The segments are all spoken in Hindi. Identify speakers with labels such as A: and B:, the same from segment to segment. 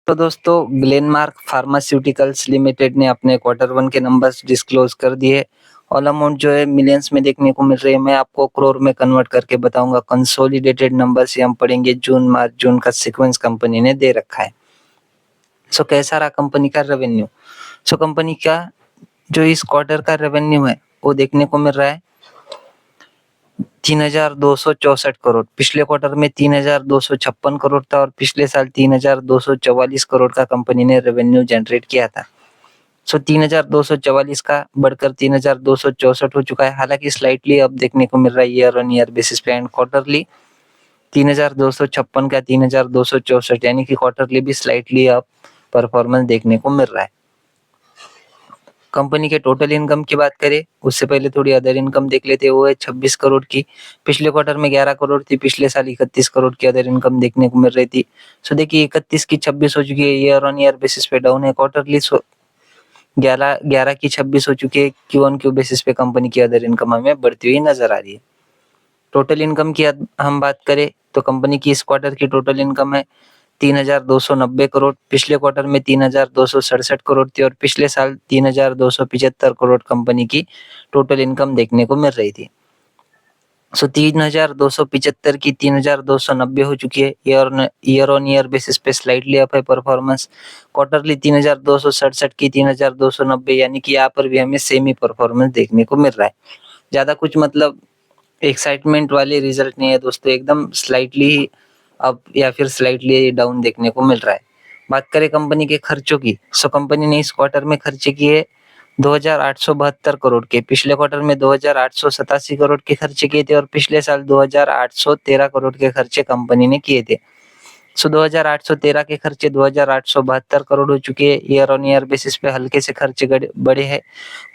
A: तो दोस्तों ग्लेनमार्क फार्मास्यूटिकल्स लिमिटेड ने अपने क्वार्टर वन के नंबर्स डिस्क्लोज कर दिए। ऑल अमाउंट जो है मिलियंस में देखने को मिल रही है। मैं आपको करोड़ में कन्वर्ट करके बताऊंगा। कंसोलिडेटेड नंबर्स हम पढ़ेंगे जून मार्च जून का सीक्वेंस कंपनी ने दे रखा है। सो कैसा रहा कंपनी का रेवेन्यू? सो कंपनी का जो इस क्वार्टर का रेवेन्यू है वो देखने को मिल रहा है 3,264 करोड़। पिछले क्वार्टर में 3,256 करोड़ था और पिछले साल 3,244 करोड़ का कंपनी ने रेवेन्यू जनरेट किया था। सो 3,244 का बढ़कर 3,264 हो चुका है। हालांकि स्लाइटली अब देखने को मिल रहा है ईयर ऑन ईयर बेसिस पे एंड क्वार्टरली 3,256 का 3,264 यानी कि क्वार्टरली भी स्लाइटली अब परफॉर्मेंस देखने को मिल रहा है। कंपनी के टोटल इनकम की बात करें उससे पहले थोड़ी अदर इनकम देख लेते हैं। वो है 26 करोड़ की। पिछले क्वार्टर में 11 करोड़ थी। पिछले साल 31 करोड़ की अदर इनकम देखने को मिल रही थी। सो देखिए 31 की 26 हो चुकी है। ईयर ऑन ईयर बेसिस पे डाउन है। क्वार्टरली 11 की 26 हो चुकी है। क्यू ऑन क्यू बेसिस पे कंपनी की अदर इनकम हमें बढ़ती हुई नजर आ रही है। टोटल इनकम की हम बात करें तो कंपनी की इस क्वार्टर की टोटल इनकम है 3,290 करोड़। पिछले क्वार्टर में 3,267 करोड़ थी और पिछले साल 3,275 करोड़ कंपनी की टोटल इनकम देखने को मिल रही थी। सो 3,275 की 3,290 हो चुकी है। ईयर ऑन ईयर बेसिस पे स्लाइटली अप है परफॉर्मेंस। क्वार्टरली 3,267 की 3,290 यानी कि यहाँ पर भी हमें सेम ही परफॉर्मेंस देखने को मिल रहा है। ज्यादा कुछ मतलब एक्साइटमेंट वाले रिजल्ट नहीं है दोस्तों। एकदम स्लाइटली अप या फिर स्लाइटली डाउन देखने को मिल रहा है। बात करें कंपनी के खर्चों की, सो कंपनी ने इस क्वार्टर में खर्चे किए 2,872 करोड़ के। पिछले क्वार्टर में 2,887 करोड़ के खर्चे किए थे और पिछले साल 2,813 करोड़ के खर्चे कंपनी ने किए थे। सो 2,813 के खर्चे 2,872 करोड़ हो चुके हैं। ईयर ऑन ईयर बेसिस पे हल्के से खर्चे बढ़े हैं।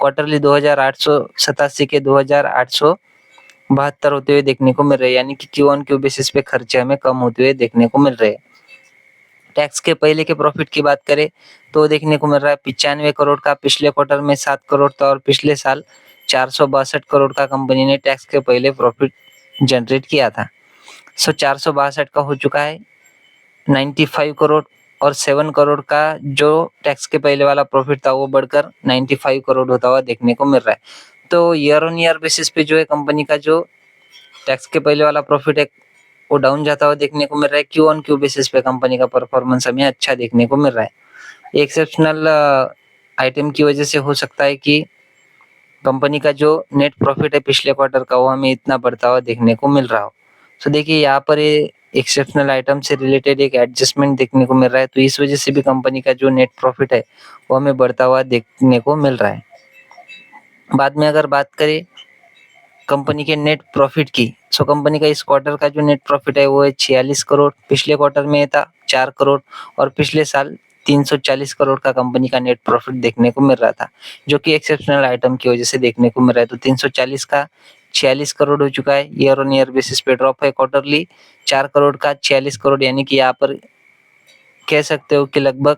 A: क्वार्टरली 2,887 के 2,872 होते हुए देखने को मिल रहे हैं यानी कि क्यू ऑन क्यू बेसिस पे खर्चे हमें कम होते हुए देखने को मिल रहे हैं। टैक्स के पहले के प्रॉफिट की बात करें तो देखने को मिल रहा है 95 करोड़ का। पिछले क्वार्टर में 7 करोड़ था और पिछले साल 462 करोड़ का कंपनी ने टैक्स के पहले प्रॉफिट जनरेट किया था। सो 462 का हो चुका है 95 करोड़ और 7 करोड़ का जो टैक्स के पहले वाला प्रॉफिट था वो बढ़कर 95 करोड़ होता हुआ देखने को मिल रहा है। तो ईयर ऑन ईयर बेसिस पे जो है कंपनी का जो टैक्स के पहले वाला प्रॉफिट है वो डाउन जाता हुआ देखने को मिल रहा है। क्यू ऑन क्यू बेसिस पे कंपनी का परफॉर्मेंस हमें अच्छा देखने को मिल रहा है। एक्सेप्शनल आइटम की वजह से हो सकता है कि कंपनी का जो नेट प्रॉफिट है पिछले क्वार्टर का वो हमें इतना बढ़ता हुआ देखने को मिल रहा हो। तो देखिए यहाँ पर एक्सेप्शनल आइटम से रिलेटेड एक एडजस्टमेंट देखने को मिल रहा है। तो इस वजह से भी कंपनी का जो नेट प्रॉफिट है वो हमें बढ़ता हुआ देखने को मिल रहा है। बाद में अगर बात करें कंपनी के नेट प्रॉफिट की, सो कंपनी का इस क्वार्टर का जो नेट प्रॉफिट है वो है 46 करोड़। पिछले क्वार्टर में था 4 करोड़ और पिछले साल 340 करोड़ का कंपनी का नेट प्रॉफिट देखने को मिल रहा था जो कि एक्सेप्शनल आइटम की वजह से देखने को मिल रहा है। तो 340 का 46 करोड़ हो चुका है। ईयर ऑन ईयर बेसिस पे ड्रॉप है। क्वार्टरली 4 करोड़ का 46 करोड़ यानी कि यहाँ पर कह सकते हो कि लगभग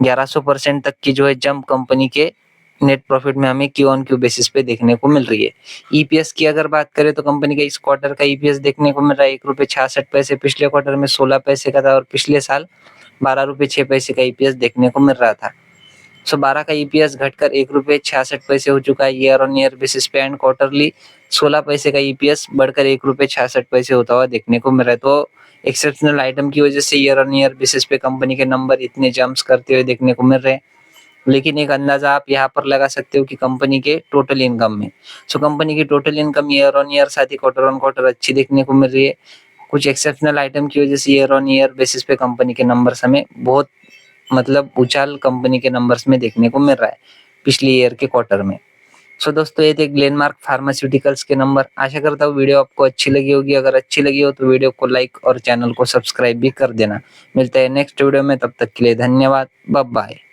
A: 1100% तक की जो है जंप कंपनी के नेट प्रॉफिट में हमें क्यू ऑन क्यू बेसिस पे देखने को मिल रही है। ईपीएस की अगर बात करें तो कंपनी का इस क्वार्टर का ईपीएस देखने को मिल रहा है 1 रुपये 66 पैसे। पिछले क्वार्टर में 16 पैसे का था और पिछले साल 12 रुपये 6 पैसे का ईपीएस देखने को मिल रहा था। सो 12 का ईपीएस घटकर 1 रुपये 66 पैसे हो चुका है ईयर ऑन ईयर बेसिस पे एंड क्वार्टरली 16 पैसे का ईपीएस बढ़कर 1 रुपये 66 पैसे होता हुआ देखने को मिल रहा है। तो एक्सेप्शनल आइटम की वजह से ईयर ऑन ईयर बेसिस पे कंपनी के नंबर इतने जंप्स करते हुए देखने को मिल रहे हैं। लेकिन एक अंदाजा आप यहाँ पर लगा सकते हो कि कंपनी के टोटल इनकम में, सो कंपनी की total income year on year साथ ही क्वार्टर ऑन क्वार्टर अच्छी देखने को मिल रही है। कुछ एक्सेप्शनल आइटम की वजह से ईयर ऑन ईयर बेसिस पे कंपनी के नंबर्स हमें बहुत मतलब उछाल कंपनी के नंबर्स में देखने को मिल रहा है पिछले ईयर के क्वार्टर में। सो दोस्तों ये थे ग्लेनमार्क फार्मास्यूटिकल्स के नंबर। आशा करता हूँ वीडियो आपको अच्छी लगी होगी। अगर अच्छी लगी हो तो वीडियो को लाइक और चैनल को सब्सक्राइब भी कर देना। मिलते हैं नेक्स्ट वीडियो में, तब तक के लिए धन्यवाद। Bye bye.